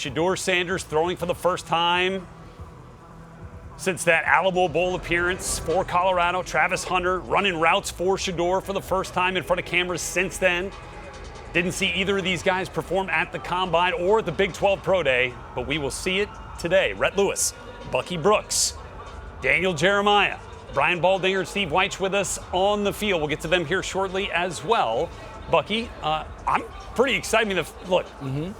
Shedeur Sanders throwing for the first time since that Alamo Bowl appearance for Colorado. Travis Hunter running routes for Shedeur for the first time in front of cameras since then. Didn't see either of these guys perform at the Combine or the Big 12 Pro Day, but we will see it today. Rhett Lewis, Bucky Brooks, Daniel Jeremiah, Brian Baldinger, and Steve Weich with us on the field. We'll get to them here shortly as well. Bucky, I'm pretty excited. I mean, look,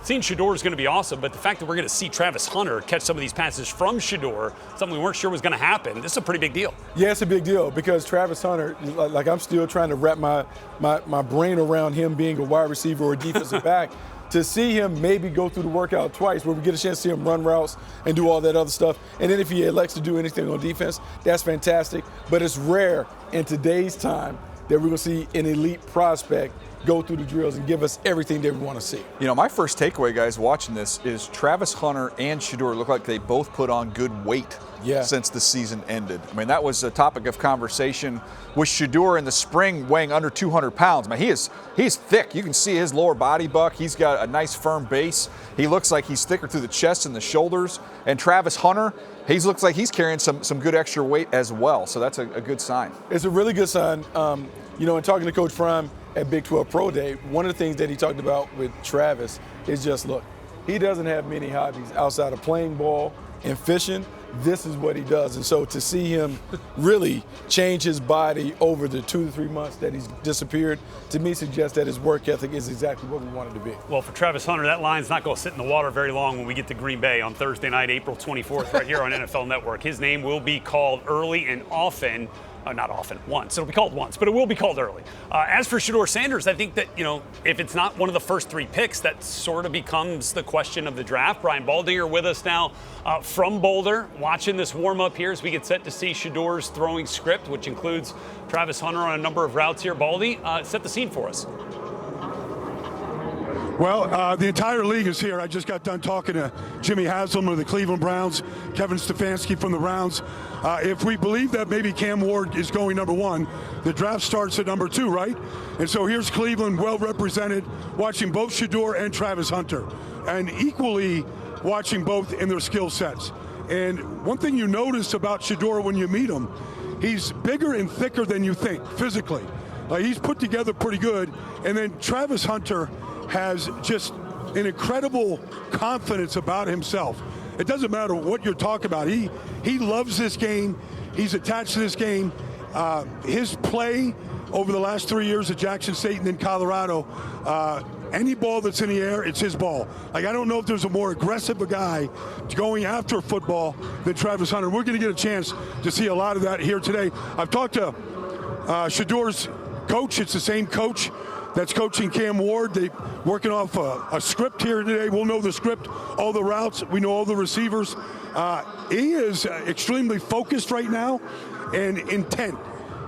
seeing Shedeur is going to be awesome, but the fact that we're going to see Travis Hunter catch some of these passes from Shedeur, something we weren't sure was going to happen, this is a pretty big deal. Yeah, it's a big deal because Travis Hunter, like I'm still trying to wrap my brain around him being a wide receiver or a defensive back. To see him maybe go through the workout twice where we get a chance to see him run routes and do all that other stuff. And then if he elects to do anything on defense, that's fantastic. But it's rare in today's time that we're going to see an elite prospect go through the drills and give us everything that we want to see. You know, my first takeaway, guys, watching this is Travis Hunter and Shedeur look like they both put on good weight since the season ended. I mean, that was a topic of conversation with Shedeur in the spring weighing under 200 pounds. I mean, he's thick. You can see his lower body buck. He's got a nice firm base. He looks like he's thicker through the chest and the shoulders. And Travis Hunter, he looks like he's carrying some good extra weight as well. So that's a good sign. It's a really good sign. You know, in talking to Coach Prime at Big 12 Pro Day, one of the things that he talked about with Travis is just, look, he doesn't have many hobbies outside of playing ball and fishing. This is what he does. And so to see him really change his body over the 2 to 3 months that he's disappeared, to me suggests that his work ethic is exactly what we want it to be. Well, for Travis Hunter, that line's not going to sit in the water very long when we get to Green Bay on Thursday night, April 24th, right here on NFL Network. His name will be called early and often. Not often, once. It'll be called once, but it will be called early. As for Shedeur Sanders, I think that, you know, if it's not one of the first 3 picks, that sort of becomes the question of the draft. Brian Baldinger with us now from Boulder, watching this warm-up here as we get set to see Shedeur's throwing script, which includes Travis Hunter on a number of routes here. Baldy, set the scene for us. Well, the entire league is here. I just got done talking to Jimmy Haslam of the Cleveland Browns, Kevin Stefanski from the Browns. If we believe that maybe Cam Ward is going number 1, the draft starts at number 2, right? And so here's Cleveland, well represented, watching both Shedeur and Travis Hunter, and equally watching both in their skill sets. And one thing you notice about Shedeur when you meet him, he's bigger and thicker than you think physically. He's put together pretty good. And then Travis Hunter has just an incredible confidence about himself. It doesn't matter what you're talking about. He loves this game. He's attached to this game. His play over the last 3 years at Jackson State and then Colorado, any ball that's in the air, it's his ball. Like, I don't know if there's a more aggressive a guy going after football than Travis Hunter. We're going to get a chance to see a lot of that here today. I've talked to Shedeur's coach. It's the same coach that's coaching Cam Ward. They're working off a script here today. We'll know the script, all the routes. We know all the receivers. He is extremely focused right now and intent.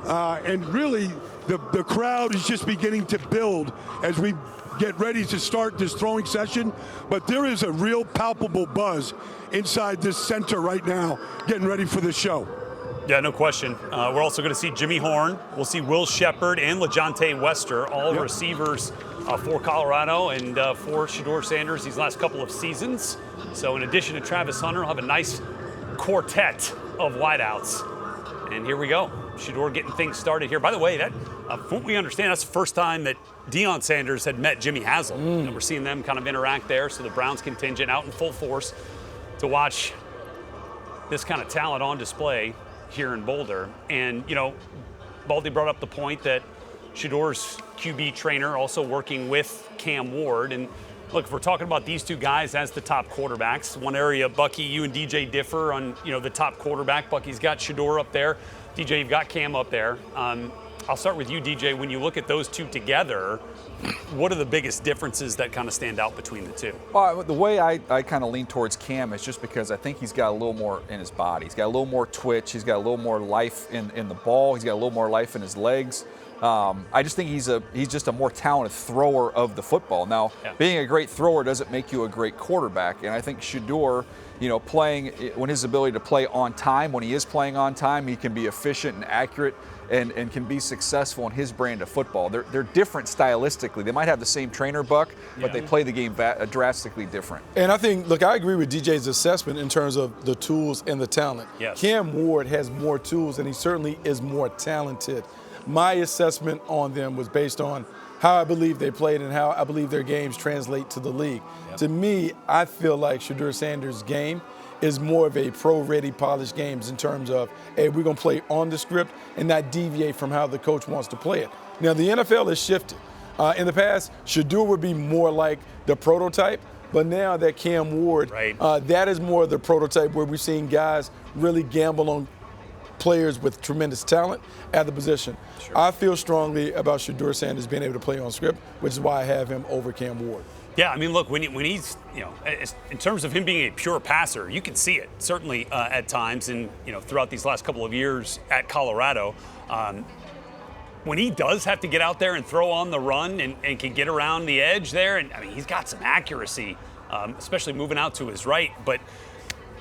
And really, the crowd is just beginning to build as we get ready to start this throwing session. But there is a real palpable buzz inside this center right now, getting ready for this show. Yeah, no question. We're also going to see Jimmy Horn. We'll see Will Shepard and LeJontay Wester, all receivers for Colorado and for Shedeur Sanders these last couple of seasons. So in addition to Travis Hunter, we'll have a nice quartet of wideouts. And here we go. Shedeur getting things started here. By the way, that from what we understand, that's the first time that Deion Sanders had met Jimmy Haslam. And we're seeing them kind of interact there. So the Browns contingent out in full force to watch this kind of talent on display here in Boulder. And, you know, Baldy brought up the point that Shedeur's QB trainer also working with Cam Ward. And look, if we're talking about these 2 guys as the top quarterbacks, one area, Bucky, you and DJ differ on, you know, the top quarterback. Bucky's got Shedeur up there. DJ, you've got Cam up there. I'll start with you, DJ. When you look at those 2 together, what are the biggest differences that kind of stand out between the 2? The way I kind of lean towards Cam is just because I think he's got a little more in his body. He's got a little more twitch. He's got a little more life in the ball. He's got a little more life in his legs. I just think he's just a more talented thrower of the football. Now, being a great thrower doesn't make you a great quarterback, and I think Shedeur, playing when his ability to play on time, when he is playing on time, he can be efficient and accurate and can be successful in his brand of football. They're different stylistically. They might have the same trainer, Buck, but they play the game drastically different. And I think, look, I agree with DJ's assessment in terms of the tools and the talent. Yes. Cam Ward has more tools, and he certainly is more talented. My assessment on them was based on how I believe they played and how I believe their games translate to the league. To me, I feel like Shedeur Sanders' game is more of a pro-ready, polished games in terms of, hey, we're going to play on the script and not deviate from how the coach wants to play it. Now, the NFL has shifted. In the past, Shedeur would be more like the prototype, but now that Cam Ward, that is more the prototype where we've seen guys really gamble on players with tremendous talent at the position. I feel strongly about Shedeur Sanders being able to play on script, which is why I have him over Cam Ward. Yeah, I mean, look, when he's, in terms of him being a pure passer, you can see it certainly at times, and throughout these last couple of years at Colorado. When he does have to get out there and throw on the run and can get around the edge there, and I mean, he's got some accuracy, especially moving out to his right. But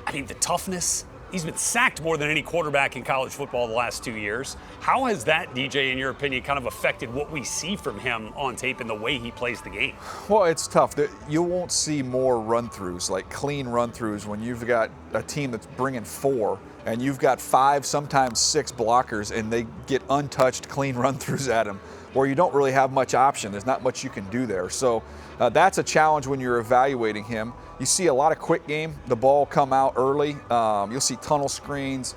I mean, the toughness. He's been sacked more than any quarterback in college football the last 2 years. How has that, DJ, in your opinion, kind of affected what we see from him on tape and the way he plays the game? Well, it's tough. You won't see more run-throughs, like clean run-throughs, when you've got a team that's bringing 4 and you've got 5, sometimes 6 blockers, and they get untouched, clean run-throughs at him, where you don't really have much option. There's not much you can do there. So that's a challenge when you're evaluating him. You see a lot of quick game, the ball come out early. You'll see tunnel screens,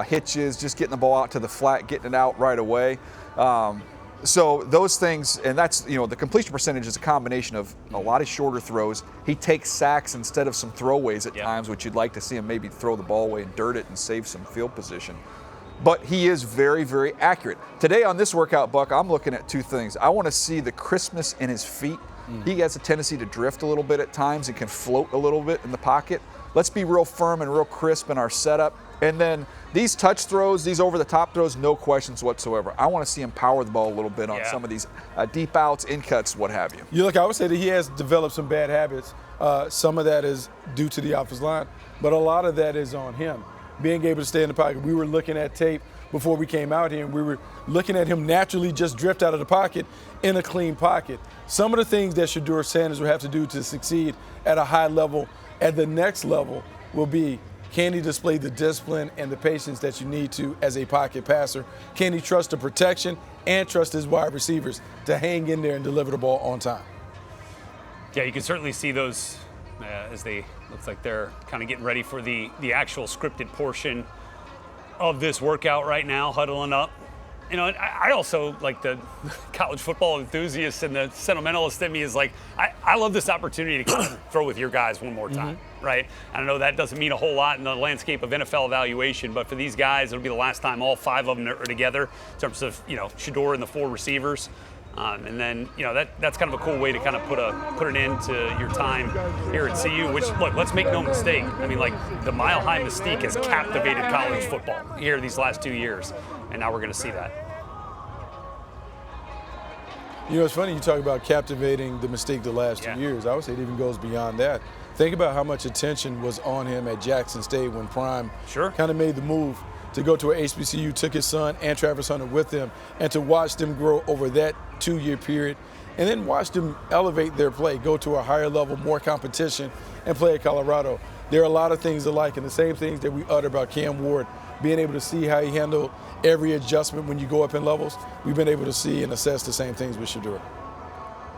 hitches, just getting the ball out to the flat, getting it out right away. So those things, and that's, the completion percentage is a combination of a lot of shorter throws. He takes sacks instead of some throwaways at times, which you'd like to see him maybe throw the ball away and dirt it and save some field position. But he is very, very accurate. Today on this workout, Buck, I'm looking at 2 things. I want to see the crispness in his feet. He has a tendency to drift a little bit at times and can float a little bit in the pocket. Let's be real firm and real crisp in our setup. And then these touch throws, these over-the-top throws, no questions whatsoever. I want to see him power the ball a little bit on some of these deep outs, in cuts, what have you. Look, I would say that he has developed some bad habits. Some of that is due to the offensive line, but a lot of that is on him. Being able to stay in the pocket. We were looking at tape before we came out here, and we were looking at him naturally just drift out of the pocket in a clean pocket. Some of the things that Shedeur Sanders will have to do to succeed at a high level, at the next level, will be, can he display the discipline and the patience that you need to as a pocket passer? Can he trust the protection and trust his wide receivers to hang in there and deliver the ball on time? Yeah, you can certainly see those as looks like they're kind of getting ready for the actual scripted portion of this workout right now, huddling up. I also, like the college football enthusiast and the sentimentalist in me, is like, I love this opportunity to kind of throw with your guys one more time, right? I know that doesn't mean a whole lot in the landscape of NFL evaluation, but for these guys, it'll be the last time all 5 of them are together in terms of, Shedeur and the 4 receivers. And then, that's kind of a cool way to kind of put an end to your time here at CU, which, look, let's make no mistake. I mean, like, the Mile High mystique has captivated college football here these last 2 years, and now we're going to see that. It's funny you talk about captivating the mystique the last 2 years. I would say it even goes beyond that. Think about how much attention was on him at Jackson State when Prime kind of made the move to go to a HBCU, took his son and Travis Hunter with him, and to watch them grow over that 2-year period, and then watch them elevate their play, go to a higher level, more competition, and play at Colorado. There are a lot of things alike, and the same things that we utter about Cam Ward, being able to see how he handled every adjustment when you go up in levels, we've been able to see and assess the same things with Shedeur.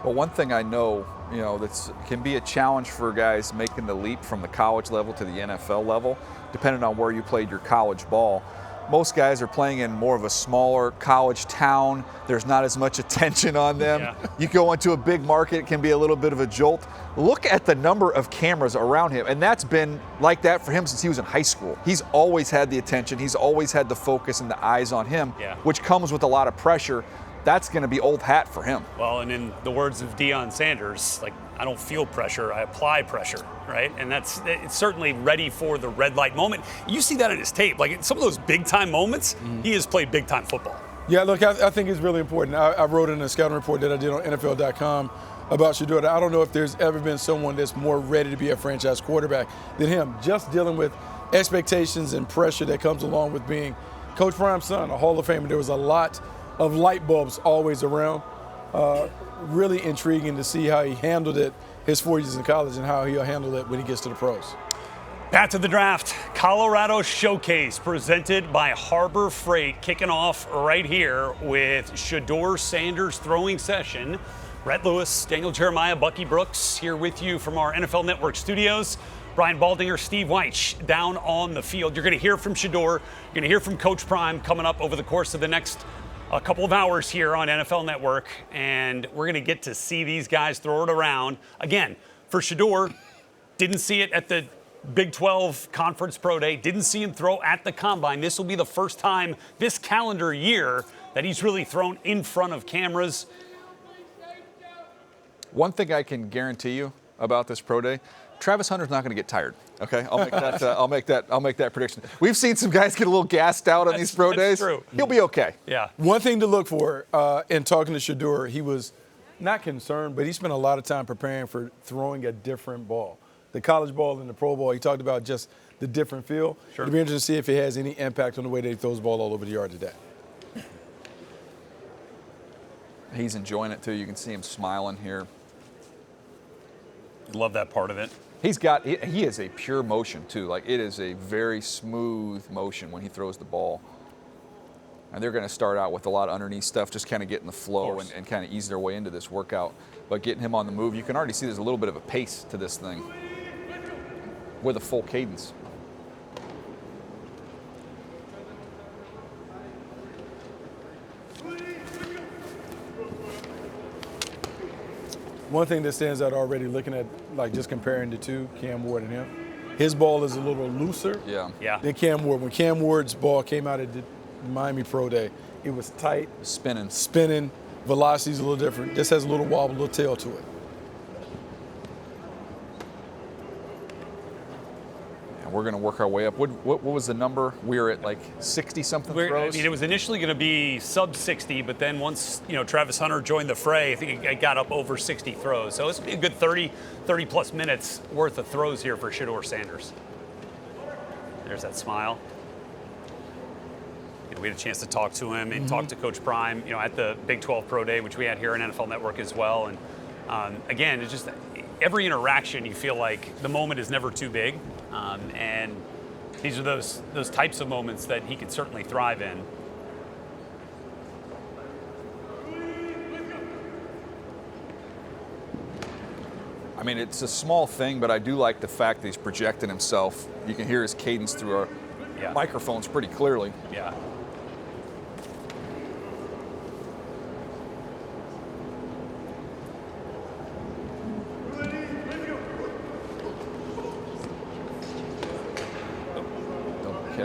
Well, one thing I know, that can be a challenge for guys making the leap from the college level to the NFL level, depending on where you played your college ball. Most guys are playing in more of a smaller college town. There's not as much attention on them. You go into a big market, it can be a little bit of a jolt. Look at the number of cameras around him, and that's been like that for him since he was in high school. He's always had the attention. He's always had the focus and the eyes on him, which comes with a lot of pressure. That's going to be old hat for him. Well, and in the words of Deion Sanders, like, I don't feel pressure, I apply pressure, right? And it's certainly ready for the red light moment. You see that in his tape. Like, in some of those big-time moments, he has played big-time football. Yeah, look, I think it's really important. I wrote in a scouting report that I did on NFL.com about Shedeur. I don't know if there's ever been someone that's more ready to be a franchise quarterback than him. Just dealing with expectations and pressure that comes along with being Coach Prime's son, a Hall of Famer. There was a lot of light bulbs always around. Really intriguing to see how he handled it his 4 years in college and how he'll handle it when he gets to the pros. Back to the draft. Colorado Showcase presented by Harbor Freight, kicking off right here with Shedeur Sanders throwing session. Rhett Lewis, Daniel Jeremiah, Bucky Brooks here with you from our NFL Network studios. Brian Baldinger, Steve Weich down on the field. You're going to hear from Shedeur. You're going to hear from Coach Prime coming up over the course of the next couple of hours here on NFL Network. And we're going to get to see these guys throw it around. Again, for Shedeur, didn't see it at the Big 12 Conference Pro Day, didn't see him throw at the Combine. This will be the first time this calendar year that he's really thrown in front of cameras. One thing I can guarantee you about this pro day, Travis Hunter's not going to get tired. Okay, I'll make that. I'll make that prediction. We've seen some guys get a little gassed out on these pro days. True. He'll be okay. Yeah. One thing to look for in talking to Shedeur, he was not concerned, but he spent a lot of time preparing for throwing a different ball. The college ball and the pro ball, he talked about just the different feel. Sure. It'll be interesting to see if it has any impact on the way that he throws the ball all over the yard today. He's enjoying it too. You can see him smiling here. Love that part of it. He is a pure motion too. Like, it is a very smooth motion when he throws the ball. And they're going to start out with a lot of underneath stuff, just kind of getting the flow and kind of ease their way into this workout. But getting him on the move, you can already see there's a little bit of a pace to this thing with a full cadence. One thing that stands out already, looking at, like, just comparing the two, Cam Ward and him, his ball is a little looser than Cam Ward. When Cam Ward's ball came out at the Miami Pro Day, it was tight. Spinning. Velocity's a little different. This has a little wobble, a little tail to it. And we're going to work our way up. What was the number? We were at like 60-something throws? I mean, it was initially going to be sub 60, but then once, Travis Hunter joined the fray, I think it got up over 60 throws. So it's a good 30-plus minutes worth of throws here for Shedeur Sanders. There's that smile. We had a chance to talk to him and talk to Coach Prime, at the Big 12 Pro Day, which we had here on NFL Network as well. And again, it's just every interaction you feel like the moment is never too big. And these are those types of moments that he could certainly thrive in. I mean, it's a small thing, but I do like the fact that he's projecting himself. You can hear his cadence through our microphones pretty clearly. Yeah.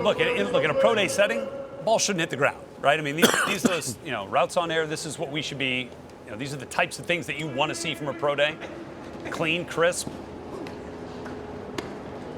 Look, in a pro day setting, ball shouldn't hit the ground, right? I mean, these those routes on air. This is what we should be. These are the types of things that you want to see from a pro day. Clean, crisp.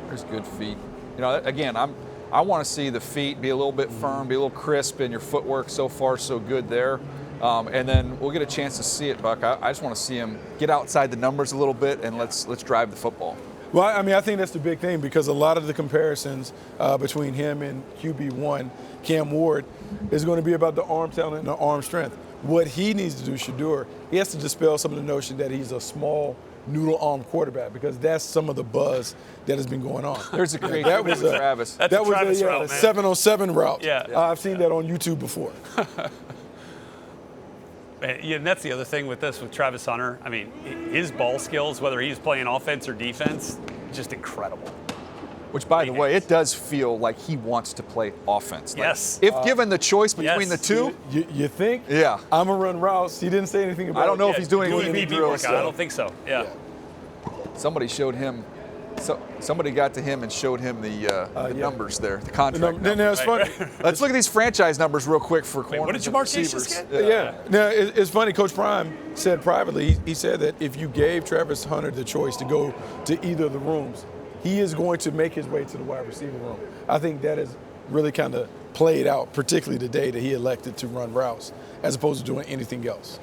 There's good feet. Again, I want to see the feet be a little bit firm, be a little crisp, and your footwork so far so good there. And then we'll get a chance to see it, Buck. I just want to see him get outside the numbers a little bit, and let's drive the football. Well, I mean, I think that's the big thing, because a lot of the comparisons between him and QB1, Cam Ward, is going to be about the arm talent and the arm strength. What he needs to do, Shedeur, he has to dispel some of the notion that he's a small, noodle arm quarterback, because that's some of the buzz that has been going on. There's a great that was Travis. That's a Travis route, a 7-on-7 route. Yeah. I've seen that on YouTube before. And that's the other thing with Travis Hunter. I mean, his ball skills, whether he's playing offense or defense, just incredible. Which, by the way, it does feel like he wants to play offense. Yes. If given the choice between the two. You think? Yeah. I'm going to run routes. He didn't say anything about it. I don't know if he's doing any drills. I don't think so. Yeah. Somebody showed him. Somebody got to him and showed him the numbers there, the contract numbers. Now, it's funny. Let's look at these franchise numbers real quick for corners. What did Jamar Chase just get? Yeah. Now, it's funny. Coach Prime said privately, he said that if you gave Travis Hunter the choice to go to either of the rooms, he is going to make his way to the wide receiver room. I think that is really kind of played out, particularly today that he elected to run routes as opposed to doing anything else.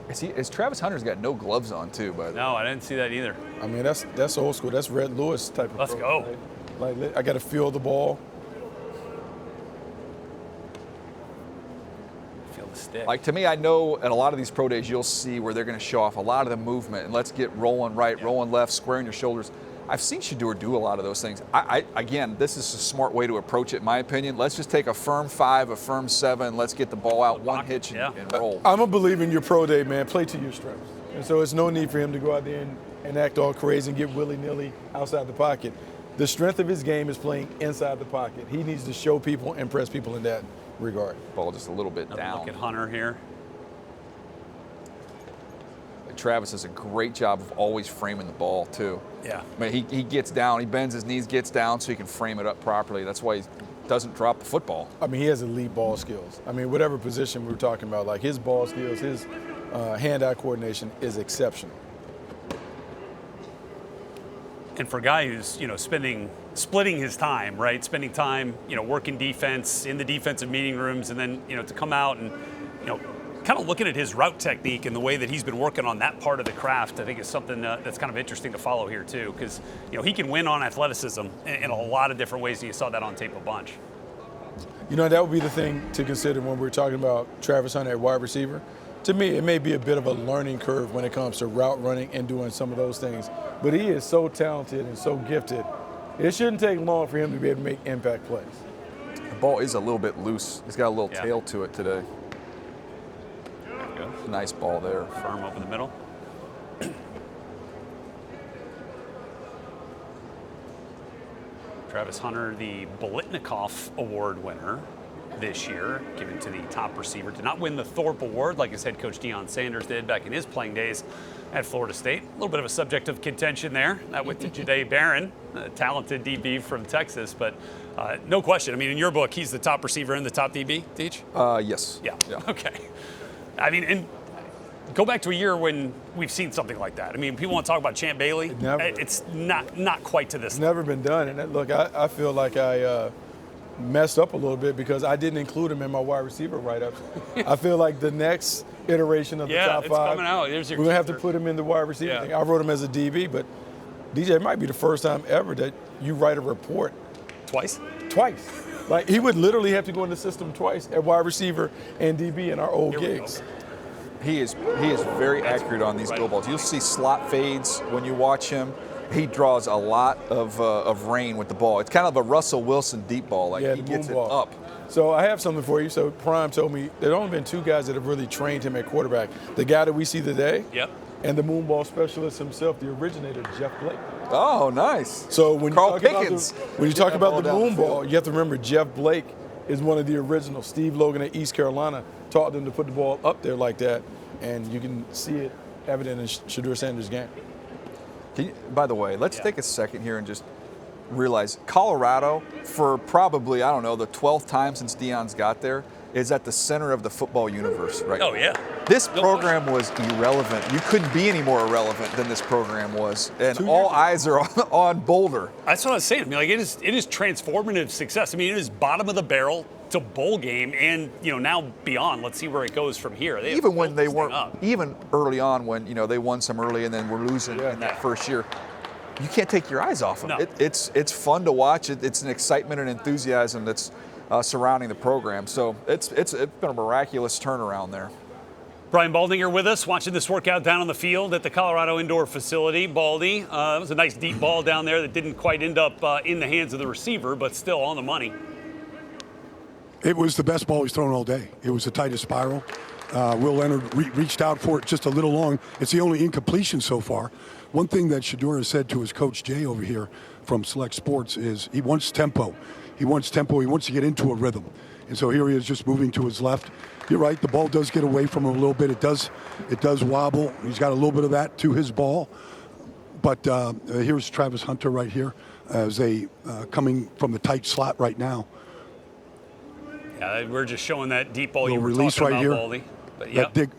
Is Travis Hunter's got no gloves on too, but No, I didn't see that either. I mean, that's old school. That's Red Lewis type of Let's approach, go. right? Like, I got to feel the ball. Feel the stick. like to me, I know at a lot of these pro days you'll see where they're going to show off a lot of the movement and let's get rolling right, rolling left, squaring your shoulders. I've seen Shedeur do a lot of those things. Again, this is a smart way to approach it, in my opinion. Let's just take a firm 5, a firm 7. Let's get the ball out, one hitch, and roll. I'm a believer in your pro day, man. Play to your strengths. And so it's no need for him to go out there and act all crazy and get willy-nilly outside the pocket. The strength of his game is playing inside the pocket. He needs to show people, impress people in that regard. Ball just a little bit down. Look at Hunter here. Travis does a great job of always framing the ball, too. Yeah. I mean, he gets down, he bends his knees, gets down so he can frame it up properly. That's why he doesn't drop the football. I mean, he has elite ball skills. I mean, whatever position we're talking about, like his ball skills, his hand-eye coordination is exceptional. And for a guy who's, splitting his time, right? Spending time, working defense in the defensive meeting rooms, and then, to come out and, kind of looking at his route technique and the way that he's been working on that part of the craft, I think is something that's kind of interesting to follow here too, because he can win on athleticism in a lot of different ways, and you saw that on tape a bunch. That would be the thing to consider when we're talking about Travis Hunter at wide receiver. To me, it may be a bit of a learning curve when it comes to route running and doing some of those things, but he is so talented and so gifted. It shouldn't take long for him to be able to make impact plays. The ball is a little bit loose. It's got a little tail to it today. Nice ball there. Firm over the middle. Travis Hunter, the Bolitnikoff Award winner this year, given to the top receiver. Did not win the Thorpe Award like his head coach Deion Sanders did back in his playing days at Florida State. A little bit of a subject of contention there. That went to Jahdae Barron, a talented DB from Texas. But no question. I mean, in your book, he's the top receiver and the top DB, Teach? Yes. Yeah. Okay. I mean, and go back to a year when we've seen something like that. I mean, people want to talk about Champ Bailey. It's not quite to this. It's never been done. And look, I feel like I messed up a little bit because I didn't include him in my wide receiver write-ups. I feel like the next iteration of the top 5, coming out. We're going to have to put him in the wide receiver thing. I wrote him as a DB, but DJ, it might be the first time ever that you write a report. Twice. Like, he would literally have to go in the system twice at wide receiver and DB in our old gigs. He is very accurate on these go balls. You'll see slot fades when you watch him. He draws a lot of rain with the ball. It's kind of a Russell Wilson deep ball. Like he gets it up. So I have something for you. So Prime told me there have only been 2 guys that have really trained him at quarterback. The guy that we see today, and the moonball specialist himself, the originator, Jeff Blake. Oh, nice. So when Carl you talk Pickens. when you talk about the moonball, you have to remember Jeff Blake is one of the originals. Steve Logan at East Carolina taught them to put the ball up there like that, and you can see it evident in Shedeur Sanders' game. By the way, let's take a second here and just realize Colorado, for probably, the 12th time since Deion's got there, is at the center of the football universe right now. Oh, yeah. This program was irrelevant. You couldn't be any more irrelevant than this program was. And all eyes are on Boulder. That's what I was saying. I mean, like, it is transformative success. I mean, it is bottom of the barrel to bowl game, and now beyond. Let's see where it goes from here. Even when they weren't, even early on when they won some early and then were losing in that first year, you can't take your eyes off them. No. It's fun to watch. It's an excitement and enthusiasm that's surrounding the program. So it's been a miraculous turnaround there. Brian Baldinger with us, watching this workout down on the field at the Colorado Indoor Facility. Baldy, it was a nice deep ball down there that didn't quite end up in the hands of the receiver, but still on the money. It was the best ball he's thrown all day. It was the tightest spiral. Will Leonard reached out for it just a little long. It's the only incompletion so far. One thing that Shedeur has said to his coach Jay over here from Select Sports is he wants tempo. He wants to get into a rhythm. And so here he is just moving to his left. You're right, the ball does get away from him a little bit. It does wobble. He's got a little bit of that to his ball. But here's Travis Hunter right here as coming from the tight slot right now. Yeah, we're just showing that deep ball you were release talking right about, here. Baldy. But That dig.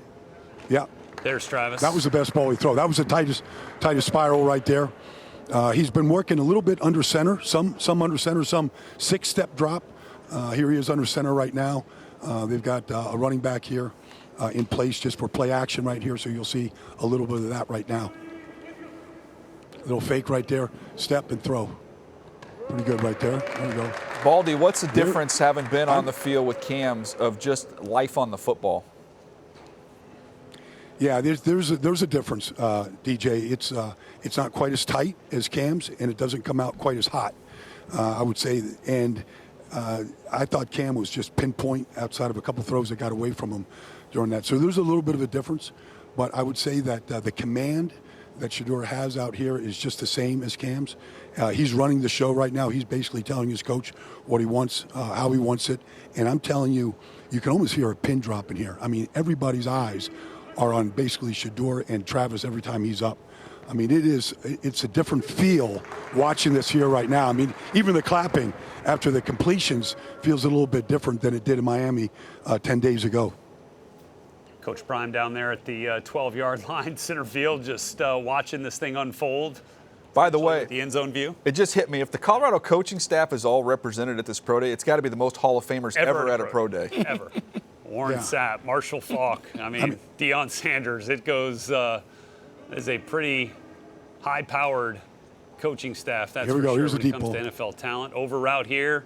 Yeah. There's Travis. That was the best ball he threw. That was the tightest spiral right there. He's been working a little bit under center, some under center, some 6-step drop. Here he is under center right now. They've got a running back here in place just for play action right here, so you'll see a little bit of that right now. Little fake right there, step and throw. Pretty good right there. There you go. Baldy, what's the difference having been on the field with Cam's of just life on the football? Yeah, there's a difference, DJ. It's not quite as tight as Cam's, and it doesn't come out quite as hot, I would say. And I thought Cam was just pinpoint outside of a couple throws that got away from him during that. So there's a little bit of a difference, but I would say that the command that Shedeur has out here is just the same as Cam's. He's running the show right now. He's basically telling his coach what he wants, how he wants it. And I'm telling you, you can almost hear a pin drop in here. I mean, everybody's eyes are on basically Shedeur and Travis every time he's up. I mean, it's a different feel watching this here right now. I mean, even the clapping after the completions feels a little bit different than it did in Miami 10 days ago. Coach Prime down there at the 12-yard line, center field, just watching this thing unfold. By the way, the end zone view. It just hit me. If the Colorado coaching staff is all represented at this pro day, it's got to be the most Hall of Famers ever at a pro day. Ever. Warren Sapp, Marshall Faulk. I mean, Deion Sanders. It goes as a pretty high-powered coaching staff. That's here we for go. sure Here's when the it deep comes ball. to NFL talent. Over route here.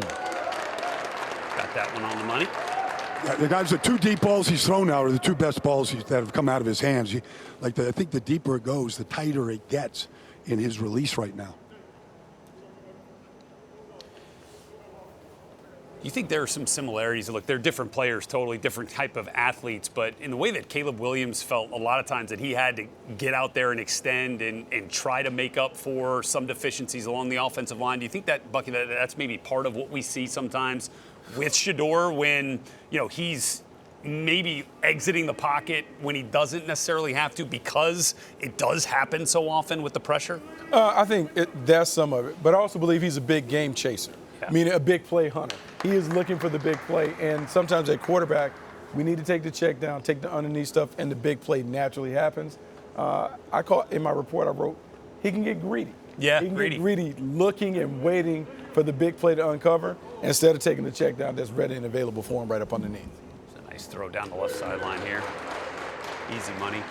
Got that one on the money. The guys, the 2 deep balls he's thrown now are the 2 best balls that have come out of his hands. I think the deeper it goes, the tighter it gets in his release right now. You think there are some similarities? Look, they're different players, totally different type of athletes, but in the way that Caleb Williams felt a lot of times that he had to get out there and extend and try to make up for some deficiencies along the offensive line, do you think that, Bucky, that's maybe part of what we see sometimes with Shedeur when, he's maybe exiting the pocket when he doesn't necessarily have to because it does happen so often with the pressure? I think that's some of it, but I also believe he's a big game chaser. Meaning a big play hunter. He is looking for the big play, and sometimes at quarterback, we need to take the check down, take the underneath stuff, and the big play naturally happens. In my report I wrote, he can get greedy. Yeah, he can get greedy, looking and waiting for the big play to uncover instead of taking the check down that's ready and available for him right up underneath. It's a nice throw down the left sideline here. Easy money.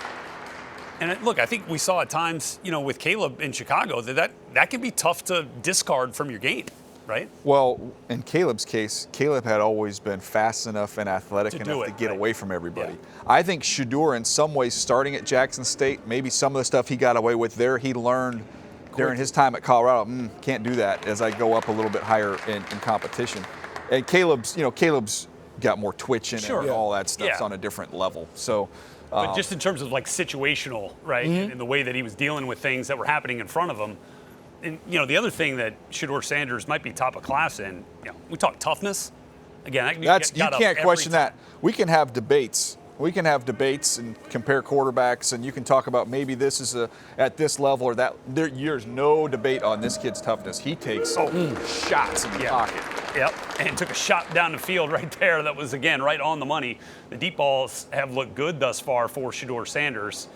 And look, I think we saw at times, with Caleb in Chicago, that can be tough to discard from your game. Right? Well, in Caleb's case, Caleb had always been fast enough and athletic enough to get away from everybody. Yeah. I think Shedeur, in some ways, starting at Jackson State, maybe some of the stuff he got away with there, he learned during his time at Colorado. Can't do that as I go up a little bit higher in competition. And Caleb's got more twitch in it and all that stuff's on a different level. So. But just in terms of like situational, right, and the way that he was dealing with things that were happening in front of him. And, the other thing that Shedeur Sanders might be top of class in, we talk toughness. Again, you can't question that. We can have debates. We can have debates and compare quarterbacks, and you can talk about maybe this is at this level or that. There's no debate on this kid's toughness. He takes shots in the pocket. Yep, and took a shot down the field right there that was, again, right on the money. The deep balls have looked good thus far for Shedeur Sanders.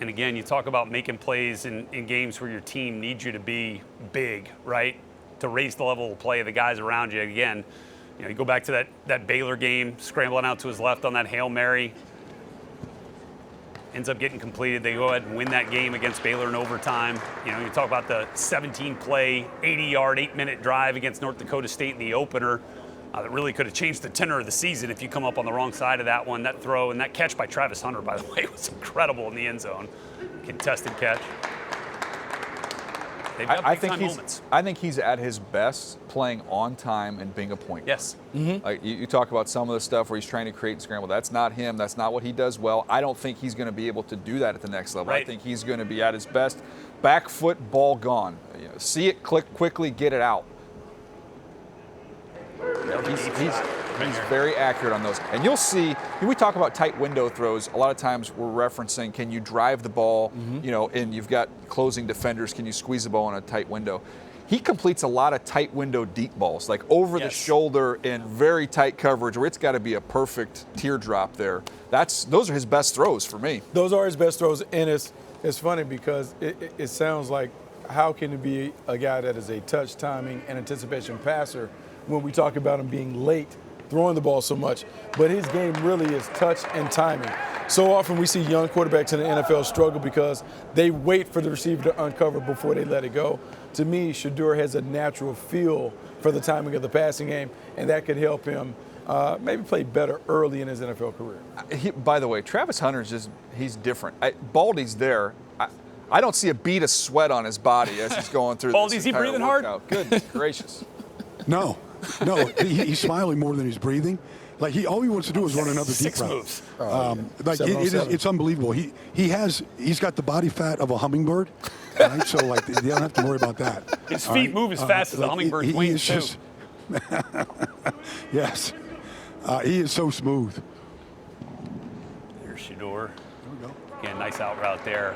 And again, you talk about making plays in games where your team needs you to be big, right? To raise the level of play of the guys around you. Again, you go back to that Baylor game, scrambling out to his left on that Hail Mary. Ends up getting completed. They go ahead and win that game against Baylor in overtime. You talk about the 17-play, 80-yard, 8-minute drive against North Dakota State in the opener. That really could have changed the tenor of the season if you come up on the wrong side of that one. That throw and that catch by Travis Hunter, by the way, was incredible in the end zone. Contested catch. They've got big-time moments. I think he's at his best playing on time and being a point guard. Yes. You talk about some of the stuff where he's trying to create and scramble. That's not him. That's not what he does well. I don't think he's going to be able to do that at the next level. Right. I think he's going to be at his best. Back foot, ball gone. See it, click quickly, get it out. He's very accurate on those. And you'll see, we talk about tight window throws. A lot of times we're referencing, can you drive the ball, and you've got closing defenders, can you squeeze the ball in a tight window? he completes a lot of tight window deep balls, like over the shoulder in very tight coverage where it's got to be a perfect teardrop there. Those are his best throws for me. Those are his best throws, and it's funny because it sounds like, how can it be a guy that is a touch, timing, and anticipation passer when we talk about him being late throwing the ball so much? But his game really is touch and timing. So often we see young quarterbacks in the NFL struggle because they wait for the receiver to uncover before they let it go. To me, Shedeur has a natural feel for the timing of the passing game, and that could help him maybe play better early in his NFL career. By the way, Travis Hunter's he's different. Baldy's there. I don't see a bead of sweat on his body as he's going through Baldy's, this entire he breathing workout. hard? Goodness gracious. No, he's smiling more than he's breathing. Like all he wants to do is run another deep route. Moves. It's unbelievable. He's got the body fat of a hummingbird, right? So like they don't have to worry about that. His feet move as fast as a hummingbird's wings too. Yes, he is so smooth. There's Shedeur. Again, nice out route there.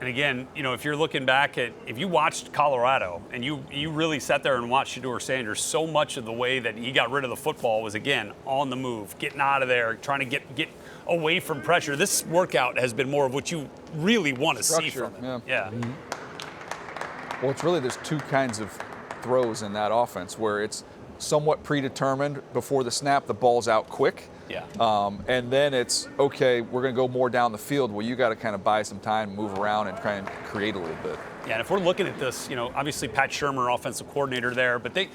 And again, if you're looking back if you watched Colorado and you really sat there and watched Shedeur Sanders, so much of the way that he got rid of the football was, again, on the move, getting out of there, trying to get away from pressure. This workout has been more of what you really want to see from him. Yeah. Mm-hmm. Well, it's really, there's two kinds of throws in that offense where it's somewhat predetermined before the snap, the ball's out quick. Yeah. And then it's, okay, we're going to go more down the field. Well, you got to kind of buy some time, move around, and try and create a little bit. Yeah, and if we're looking at this, obviously Pat Shermer, offensive coordinator there, but they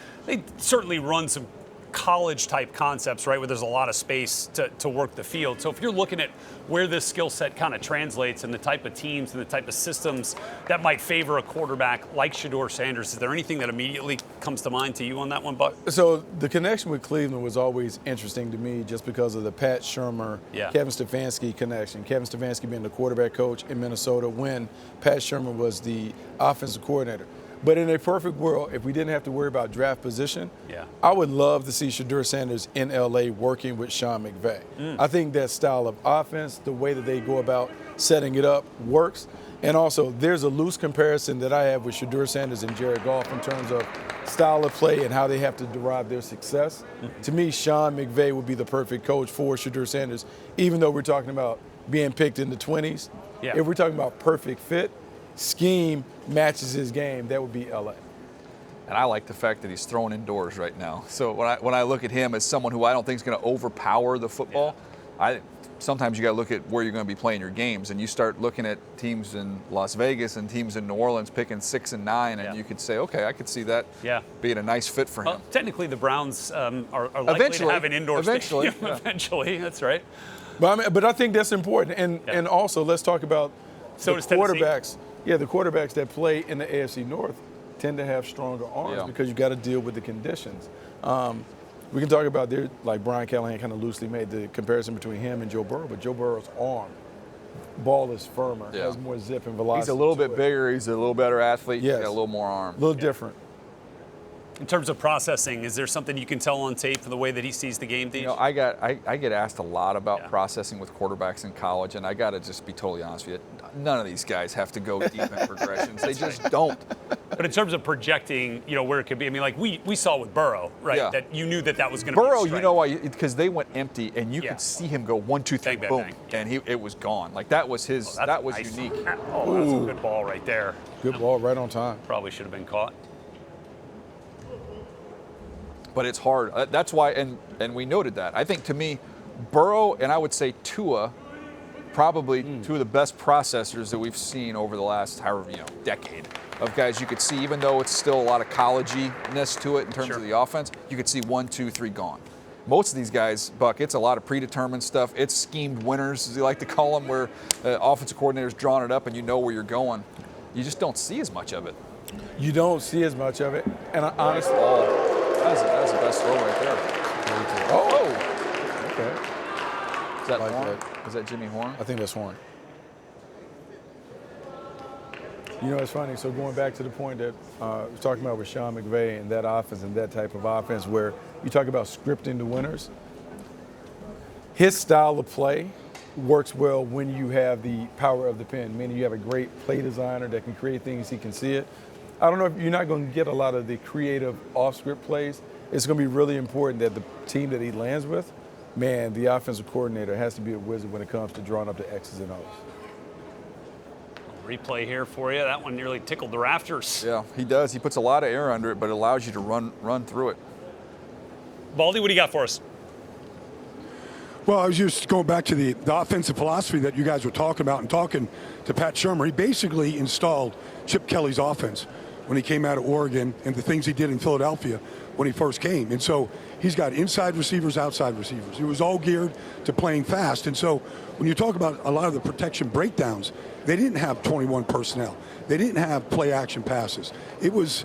certainly run some college-type concepts, right, where there's a lot of space to work the field. So if you're looking at where this skill set kind of translates and the type of teams and the type of systems that might favor a quarterback like Shedeur Sanders, is there anything that immediately comes to mind to you on that one, Buck? So the connection with Cleveland was always interesting to me just because of the Pat Shermer, Kevin Stefanski connection. Kevin Stefanski being the quarterback coach in Minnesota when Pat Shermer was the offensive coordinator. But in a perfect world, if we didn't have to worry about draft position, I would love to see Shedeur Sanders in LA working with Sean McVay. I think that style of offense, the way that they go about setting it up, works. And also, there's a loose comparison that I have with Shedeur Sanders and Jared Goff in terms of style of play and how they have to derive their success. To me, Sean McVay would be the perfect coach for Shedeur Sanders, even though we're talking about being picked in the 20s. If we're talking about perfect fit, scheme matches his game, that would be LA. And I like the fact that he's throwing indoors right now. So when I look at him as someone who I don't think is going to overpower the football, sometimes you got to look at where you're going to be playing your games, and you start looking at teams in Las Vegas and teams in New Orleans picking 6 and 9, and you could say, okay, I could see that being a nice fit for him. Technically, the Browns are likely to have an indoor stadium eventually. That's right. But I think that's important. And also, let's talk about the quarterbacks. Yeah, the quarterbacks that play in the AFC North tend to have stronger arms because you got to deal with the conditions. We can talk about like Brian Callahan kind of loosely made the comparison between him and Joe Burrow, but Joe Burrow's ball is firmer, has more zip and velocity. He's a little bit bigger. He's a little better athlete. Yes. He's got a little more arm. A little different. In terms of processing, is there something you can tell on tape for the way that he sees the game, Deej? I get asked a lot about processing with quarterbacks in college, and I got to just be totally honest with you. None of these guys have to go deep in progressions. They just don't. But in terms of projecting, where it could be, I mean, like we saw with Burrow, right? Yeah. That you knew that was going to be Burrow, you know why? Because they went empty, and you could see him go 1, 2, 3, bang, boom, bang. and it was gone. Like that was his. That was nice. unique. Oh, that's a good ball right there. Good ball, right on time. Probably should have been caught. But it's hard. That's why, and we noted that. I think to me, Burrow and I would say Tua, probably two of the best processors that we've seen over the last decade of guys you could see, even though it's still a lot of college-ness to it in terms of the offense, you could see 1, 2, 3 gone. Most of these guys, Buck, it's a lot of predetermined stuff. It's schemed winners, as you like to call them, where offensive coordinator's drawing it up and you know where you're going. You just don't see as much of it. You don't see as much of it. And honestly, that was the best throw right there. Oh, okay. Is that Horn? Is that Jimmy Horn? I think that's Horn. It's funny. So going back to the point that we're talking about with Sean McVay and that offense and that type of offense where you talk about scripting the winners, his style of play works well when you have the power of the pen, meaning you have a great play designer that can create things, he can see it. I don't know if you're not going to get a lot of the creative off-script plays. It's going to be really important that the team that he lands with, man, the offensive coordinator has to be a wizard when it comes to drawing up the X's and O's. Replay here for you. That one nearly tickled the rafters. Yeah, he does. He puts a lot of air under it, but it allows you to run through it. Baldy, what do you got for us? Well, I was just going back to the offensive philosophy that you guys were talking about and talking to Pat Shurmur. He basically installed Chip Kelly's offense when he came out of Oregon and the things he did in Philadelphia when he first came. And so he's got inside receivers, outside receivers. It was all geared to playing fast. And so when you talk about a lot of the protection breakdowns, they didn't have 21 personnel. They didn't have play action passes. It was,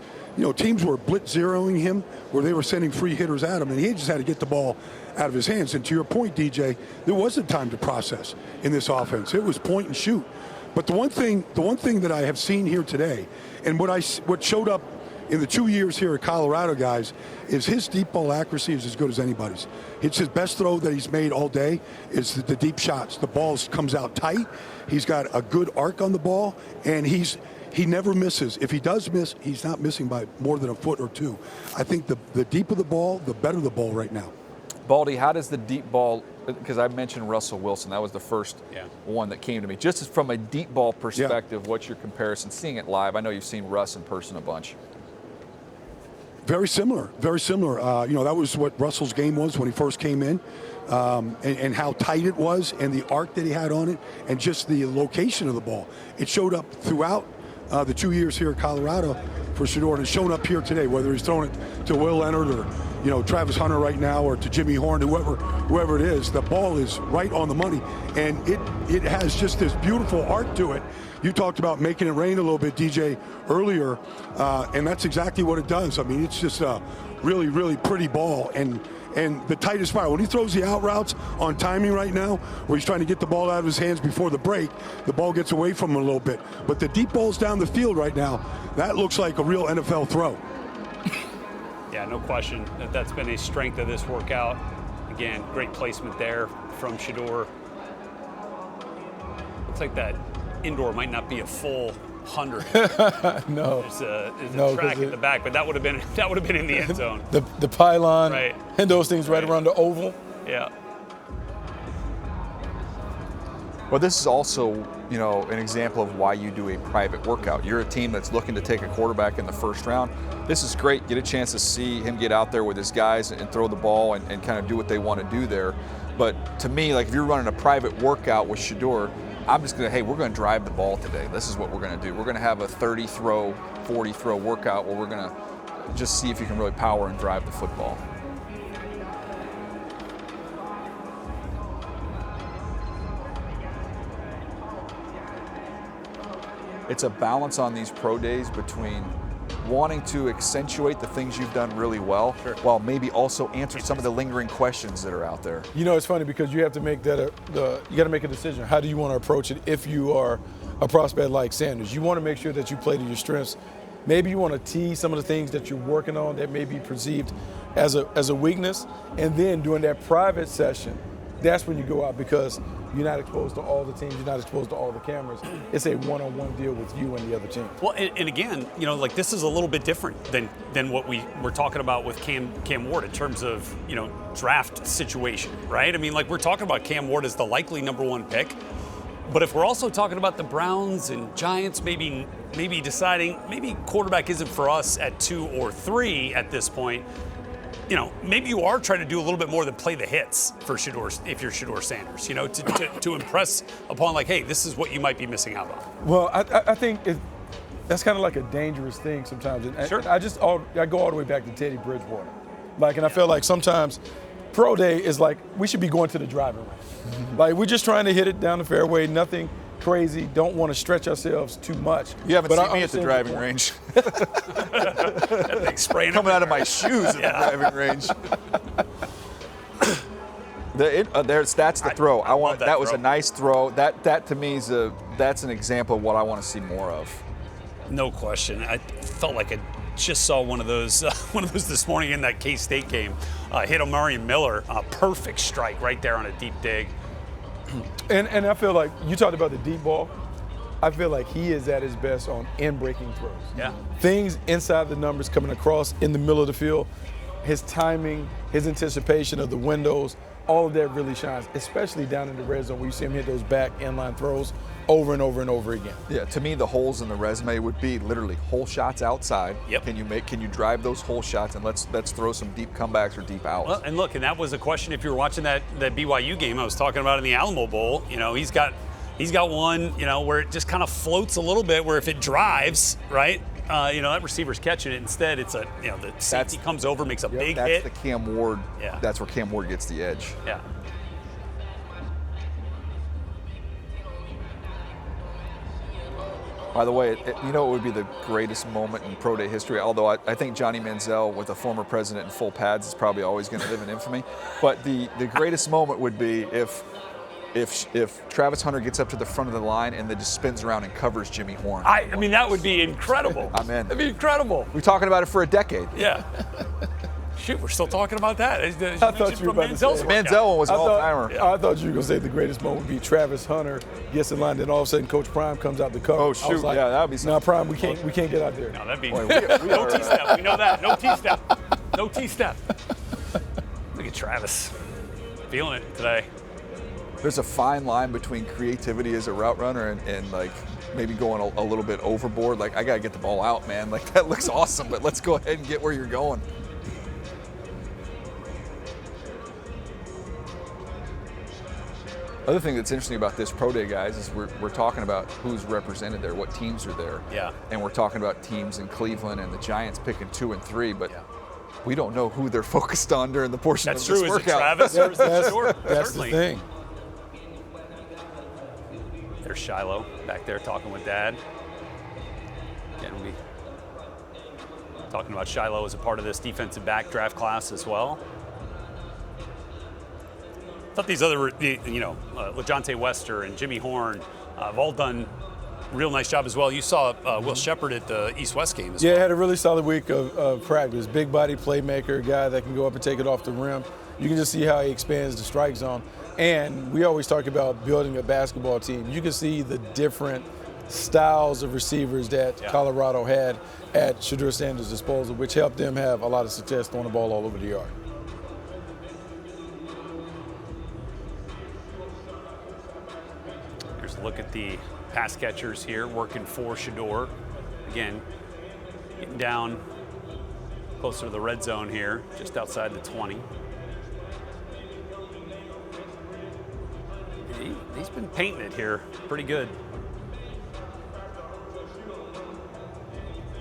teams were blitz zeroing him where they were sending free hitters at him, and he just had to get the ball out of his hands. And to your point, DJ, there wasn't time to process in this offense. It was point and shoot. But the one thing that I have seen here today, and what showed up in the 2 years here at Colorado, guys, is his deep ball accuracy is as good as anybody's. It's his best throw that he's made all day is the deep shots. The ball comes out tight. He's got a good arc on the ball, and he never misses. If he does miss, he's not missing by more than a foot or two. I think the deeper the ball, the better the ball right now. Baldy, how does the deep ball, because I mentioned Russell Wilson, that was the first one that came to me. Just from a deep ball perspective, what's your comparison? Seeing it live, I know you've seen Russ in person a bunch. Very similar, very similar. That was what Russell's game was when he first came in, and how tight it was, and the arc that he had on it, and just the location of the ball. It showed up throughout the 2 years here at Colorado for Shedeur, and it's shown up here today, whether he's throwing it to Will Leonard or Travis Hunter right now, or to Jimmy Horn, whoever it is. The ball is right on the money, and it has just this beautiful arc to it. You talked about making it rain a little bit, DJ, earlier, and that's exactly what it does. I mean, it's just a really, really pretty ball, and the tightest spot. When he throws the out routes on timing right now, where he's trying to get the ball out of his hands before the break, the ball gets away from him a little bit. But the deep balls down the field right now, that looks like a real NFL throw. Yeah, no question. That's been a strength of this workout. Again, great placement there from Shedeur. Looks like that indoor might not be a full 100. No. There's a track in the back, but that would have been in the end zone. The pylon, right, and those things right around the oval. Yeah. Well, this is also, an example of why you do a private workout. You're a team that's looking to take a quarterback in the first round. This is great. Get a chance to see him get out there with his guys and throw the ball and kind of do what they want to do there. But to me, like if you're running a private workout with Shedeur, I'm just going to, we're going to drive the ball today. This is what we're going to do. We're going to have a 30-throw, 40-throw workout where we're going to just see if you can really power and drive the football. It's a balance on these pro days between wanting to accentuate the things you've done really well, while maybe also answer some of the lingering questions that are out there. It's funny because you have to make that you got to make a decision. How do you want to approach it if you are a prospect like Sanders? You want to make sure that you play to your strengths. Maybe you want to tease some of the things that you're working on that may be perceived as a weakness, and then during that private session, that's when you go out because you're not exposed to all the teams, you're not exposed to all the cameras. It's a one-on-one deal with you and the other team. Well, and again, this is a little bit different than what we were talking about with Cam Ward in terms of, draft situation, right? I mean, we're talking about Cam Ward as the likely #1 pick. But if we're also talking about the Browns and Giants maybe deciding maybe quarterback isn't for us at 2 or 3 at this point, maybe you are trying to do a little bit more than play the hits for Shedeur, if you're Shedeur Sanders, to impress upon hey, this is what you might be missing out on. Well, I think that's kind of like a dangerous thing sometimes. And sure. I go all the way back to Teddy Bridgewater. I feel like sometimes pro day is we should be going to the driving range. We're just trying to hit it down the fairway, nothing crazy, don't want to stretch ourselves too much. You haven't seen me at the driving range. Coming out of my shoes at the driving range. That's the throw. I want that was a nice throw. That to me is that's an example of what I want to see more of. No question. I felt like I just saw one of those this morning in that K-State game. Hit Amari Miller, a perfect strike right there on a deep dig. And I feel like you talked about the deep ball. I feel like he is at his best on in-breaking throws. Yeah. Things inside the numbers coming across in the middle of the field, his timing, his anticipation of the windows, all of that really shines, especially down in the red zone where you see him hit those back inline throws over and over and over again. Yeah, to me, the holes in the resume would be literally hole shots outside. Yep. Can you drive those hole shots, and let's throw some deep comebacks or deep outs. Well, and look, and that was a question if you were watching that BYU game I was talking about in the Alamo Bowl. You know, he's got one, you know, where it just kind of floats a little bit, where if it drives, right, you know, that receiver's catching it. Instead, it's the safety comes over, makes a big hit. That's the Cam Ward. Yeah. That's where Cam Ward gets the edge. Yeah. By the way, you know, it would be the greatest moment in pro day history, although I think Johnny Manziel, with a former president in full pads, is probably always going to live in infamy. But the greatest moment would be if Travis Hunter gets up to the front of the line and then just spins around and covers Jimmy Horn. I mean, that would be incredible. I'm in. That'd be incredible. We're talking about it for a decade. Yeah. Shoot, we're still talking about that. I thought you were about to say Manziel one was an all-timer. I thought you were going to say the greatest moment would be Travis Hunter gets in line, then all of a sudden Coach Prime comes out the cover. Oh, shoot, like, yeah, that would be something. No, Prime, we can't get out there. No, that'd be Boy, no T-step. We know that. No T-step. No T-step. Look at Travis. Feeling it today. There's a fine line between creativity as a route runner and like maybe going a little bit overboard. Like, I got to get the ball out, man. Like, that looks awesome, but let's go ahead and get where you're going. Other thing that's interesting about this pro day, guys, is we're talking about who's represented there, what teams are there. Yeah. And we're talking about teams in Cleveland and the Giants picking 2 and 3, but we don't know who they're focused on during the portion That's of this true. workout. Is it Travis or is it Shedeur? That's Certainly. the thing. There's Shiloh back there talking with Dad. Again, we talking about Shiloh as a part of this defensive back draft class as well. I thought these other, LeJontay Wester and Jimmy Horn have all done a real nice job as well. You saw Will Shepard at the East-West game as well. Yeah, had a really solid week of practice. Big body playmaker, guy that can go up and take it off the rim. You can just see how he expands the strike zone. And we always talk about building a basketball team. You can see the different styles of receivers that Colorado had at Shedeur Sanders' disposal, which helped them have a lot of success throwing the ball all over the yard. Here's a look at the pass catchers here working for Shedeur. Again, getting down closer to the red zone here, just outside the 20. He's been painting it here pretty good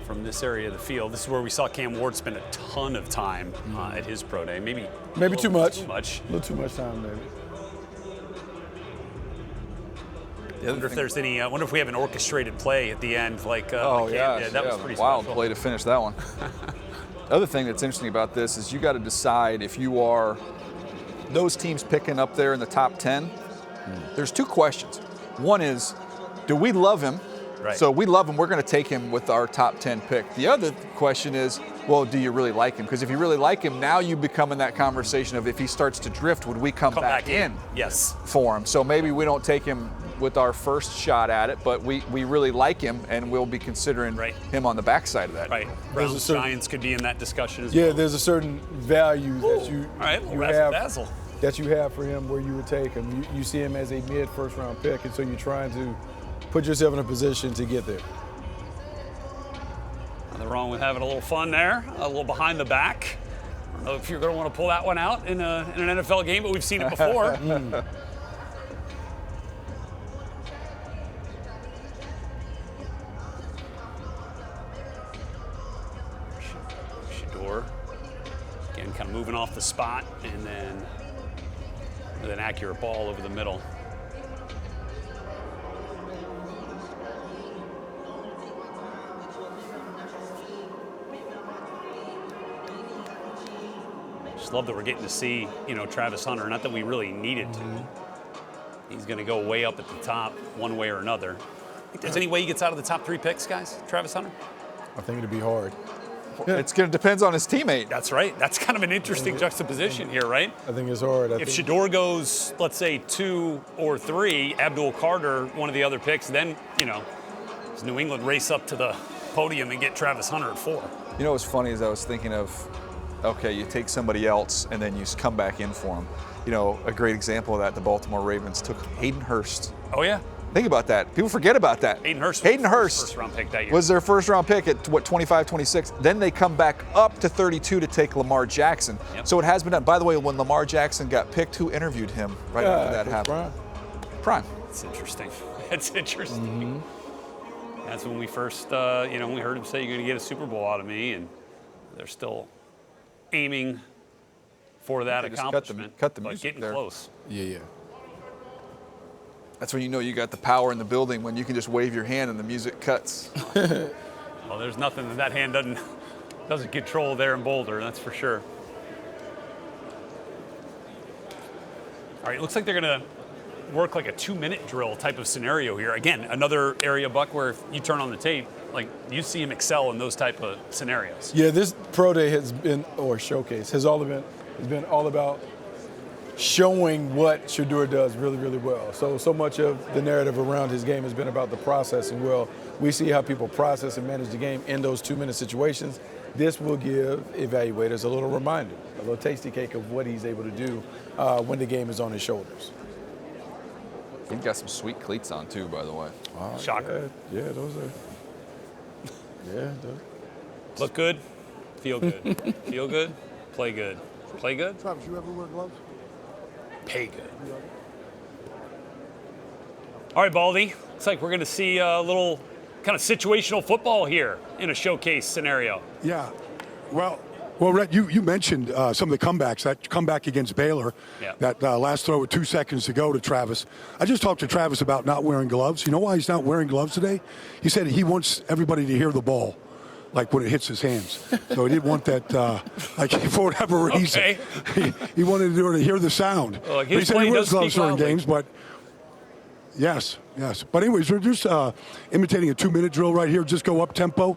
from this area of the field. This is where we saw Cam Ward spend a ton of time at his pro day. Maybe too much. Too much. A little too much time, maybe. I wonder if we have an orchestrated play at the end, like that was pretty wild special. play to finish that one. The other thing that's interesting about this is you got to decide if you are those teams picking up there in the top 10. There's 2 questions. One is, do we love him? Right. So we love him, we're going to take him with our top 10 pick. The other question is, well, do you really like him? Because if you really like him, now you become in that conversation of if he starts to drift, would we come back in Yes. for him? So maybe we don't take him with our first shot at it, but we really like him, and we'll be considering him on the backside of that. Right. Browns Giants could be in that discussion as well. well. Yeah, there's a certain value that you razzle-dazzle. That you have for him where you would take him. You see him as a mid-first round pick, and so you're trying to put yourself in a position to get there. Nothing wrong with having a little fun there, a little behind the back. I don't know if you're going to want to pull that one out in an NFL game, but we've seen it before. Shedeur, again, kind of moving off the spot, and then with an accurate ball over the middle. Just love that we're getting to see, Travis Hunter. Not that we really needed to. He's going to go way up at the top, one way or another. Think there's any way he gets out of the top 3 picks, guys? Travis Hunter? I think it'd be hard. It's going to depend on his teammate. That's right. That's kind of an interesting juxtaposition here, right? I think it's hard. If Shedeur goes, let's say 2 or 3, Abdul Carter, one of the other picks, then, does New England race up to the podium and get Travis Hunter at 4? You know what's funny is I was thinking of, okay, you take somebody else and then you come back in for him. A great example of that, the Baltimore Ravens took Hayden Hurst. Oh, yeah. Think about that. People forget about that. Hayden Hurst was first-round pick that year. Was their first-round pick at, 25, 26. Then they come back up to 32 to take Lamar Jackson. Yep. So it has been done. By the way, when Lamar Jackson got picked, who interviewed him right after that happened? Prime. That's interesting. That's interesting. Mm-hmm. That's when we first, we heard him say, "You're going to get a Super Bowl out of me," and they're still aiming for that accomplishment. Cut the but music getting there. close. Yeah. That's when you know you got the power in the building, when you can just wave your hand and the music cuts. Well, there's nothing that hand doesn't control there in Boulder, that's for sure. All right, it looks like they're going to work like a 2-minute drill type of scenario here. Again, another area, Buck, where if you turn on the tape, like you see him excel in those type of scenarios. Yeah, this pro day has been, or showcase, has been all about showing what Shedeur does really, really well. So much of the narrative around his game has been about the processing. Well, we see how people process and manage the game in those 2-minute situations. This will give evaluators a little reminder, a little tasty cake of what he's able to do when the game is on his shoulders. He's got some sweet cleats on too, by the way. Wow, Shocker. Yeah, those are. Yeah. Look good, feel good. Feel good, play good. Play good, Travis, you ever wear gloves? pay good. All right, Baldy. Looks like we're going to see a little kind of situational football here in a showcase scenario. Yeah. Well, Rhett, you mentioned some of the comebacks. That comeback against Baylor, that last throw with 2 seconds to go to Travis. I just talked to Travis about not wearing gloves. You know why he's not wearing gloves today? He said he wants everybody to hear the ball, like when it hits his hands. So he didn't want that, for whatever reason. Okay. He wanted to hear the sound. Well, like But he said he wears gloves during loudly. games, but yes. But anyways, we're just imitating a 2-minute drill right here. Just go up tempo.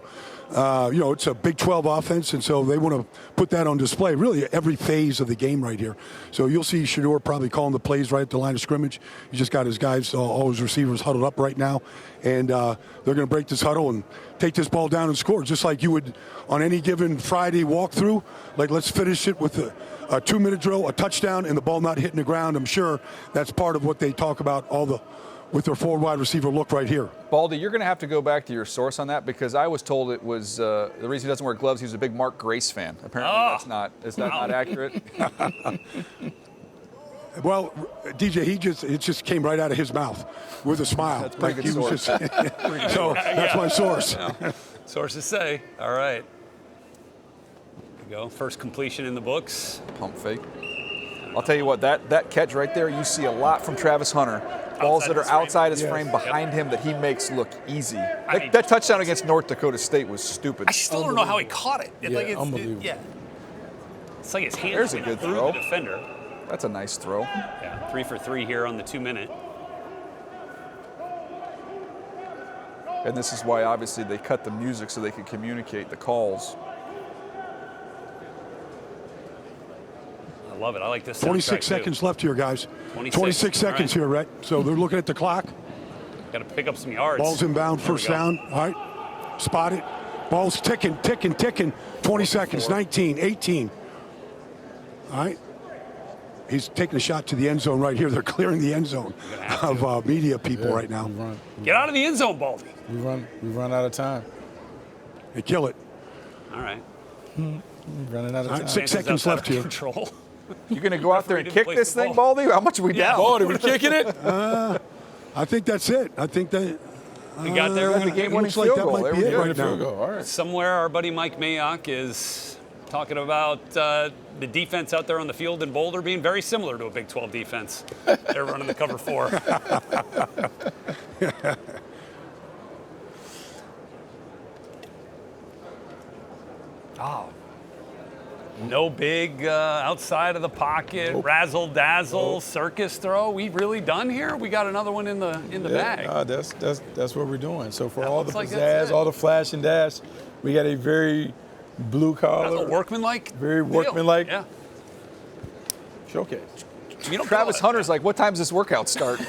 It's a Big 12 offense, and so they want to put that on display, really, every phase of the game right here. So you'll see Shedeur probably calling the plays right at the line of scrimmage. He just got his guys, all his receivers huddled up right now, and they're going to break this huddle and take this ball down and score, just like you would on any given Friday walkthrough. Like, let's finish it with a 2-minute drill, a touchdown, and the ball not hitting the ground. I'm sure that's part of what they talk about with their forward wide receiver look right here. Baldy, you're going to have to go back to your source on that, because I was told it was the reason he doesn't wear gloves. He was a big Mark Grace fan. Apparently, that's not accurate. Well, DJ, it just came right out of his mouth with a smile. That's pretty good source. So that's my source. Yeah. Sources say. All right. There you go. First completion in the books. Pump fake. I'll tell you what, that catch right there, you see a lot from Travis Hunter. Balls that are outside his frame behind him that he makes look easy. That touchdown against North Dakota State was stupid. I still don't know how he caught it. Unbelievable. It's like his hands There's a went good through throw. the defender. That's a nice throw. Yeah, 3 for 3 here on the 2-minute. And this is why, obviously, they cut the music so they could communicate the calls. I love it. I like this. 26 seconds left here, guys. 26 seconds here, Rhett. So they're looking at the clock. Got to pick up some yards. Ball's inbound, first down. All right. Spot it. Ball's ticking. 20 seconds, 19, 18. All right. He's taking a shot to the end zone right here. They're clearing the end zone of media people right now. Get out of the end zone, Baldy. We run out of time. They kill it. All right. Running out of time. 6 seconds left here. Control. You're going to go out there and didn't kick place this the thing, ball. Baldy? How much are we down? Baldy, we kicking it? I think that's it. I think that We got there. We're going to game-winning looks like field that goal. might There be we it go. right now. All right. Somewhere our buddy Mike Mayock is talking about the defense out there on the field in Boulder being very similar to a Big 12 defense. They're running the cover 4. Oh. No big outside of the pocket, razzle-dazzle, circus throw. We really done here? We got another one in the bag. That's what we're doing. So for all the looks like pizzazz, that's it. all the flash and dash, we got a very blue collar. Workmanlike. Very deal. workmanlike. Yeah. Showcase. You don't Travis Hunter's like, what time does this workout start?